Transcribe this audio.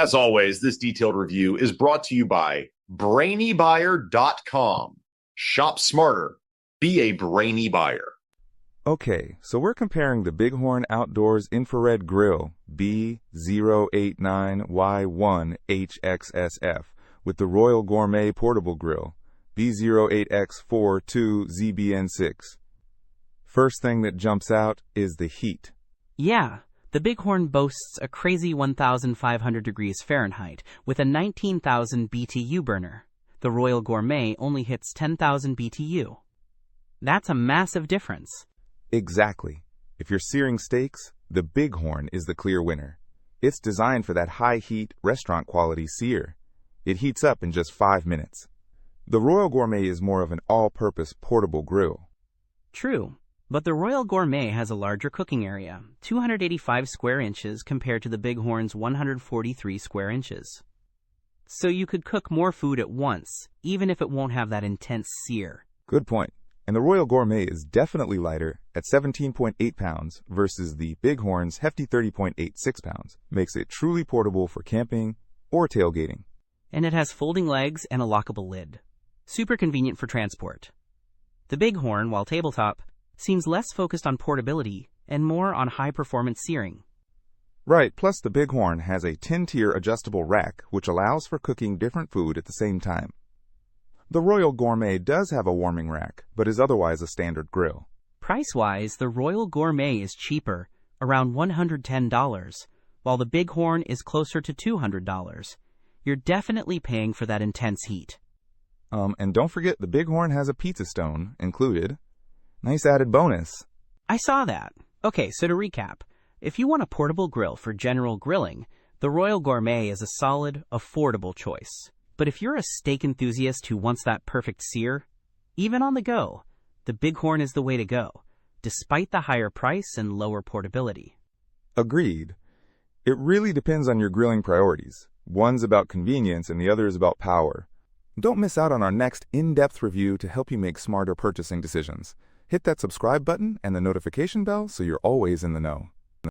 As always, this detailed review is brought to you by BrainyBuyer.com. Shop smarter. Be a brainy buyer. Okay, so we're comparing the Bighorn Outdoors Infrared Grill B089Y1HXSF with the Royal Gourmet Portable Grill B08X42ZBN6. First thing that jumps out is the heat. Yeah, the Bighorn boasts a crazy 1,500 degrees Fahrenheit with a 19,000 BTU burner. The Royal Gourmet only hits 10,000 BTU. That's a massive difference. Exactly. If you're searing steaks, the Bighorn is the clear winner. It's designed for that high-heat, restaurant-quality sear. It heats up in just 5 minutes. The Royal Gourmet is more of an all-purpose portable grill. True, but the Royal Gourmet has a larger cooking area, 285 square inches compared to the Bighorn's 143 square inches. So you could cook more food at once, even if it won't have that intense sear. Good point. And the Royal Gourmet is definitely lighter at 17.8 pounds versus the Bighorn's hefty 30.86 pounds. Makes it truly portable for camping or tailgating. And it has folding legs and a lockable lid. Super convenient for transport. The Bighorn, while tabletop, seems less focused on portability and more on high-performance searing. Right, plus the Bighorn has a 10-tier adjustable rack which allows for cooking different food at the same time. The Royal Gourmet does have a warming rack, but is otherwise a standard grill. Price-wise, the Royal Gourmet is cheaper, around $110, while the Bighorn is closer to $200. You're definitely paying for that intense heat. And don't forget the Bighorn has a pizza stone included. Nice added bonus. I saw that. Okay, so to recap, if you want a portable grill for general grilling, the Royal Gourmet is a solid, affordable choice. But if you're a steak enthusiast who wants that perfect sear, even on the go, the Bighorn is the way to go, despite the higher price and lower portability. Agreed. It really depends on your grilling priorities. One's about convenience and the other is about power. Don't miss out on our next in-depth review to help you make smarter purchasing decisions. Hit that subscribe button and the notification bell so you're always in the know.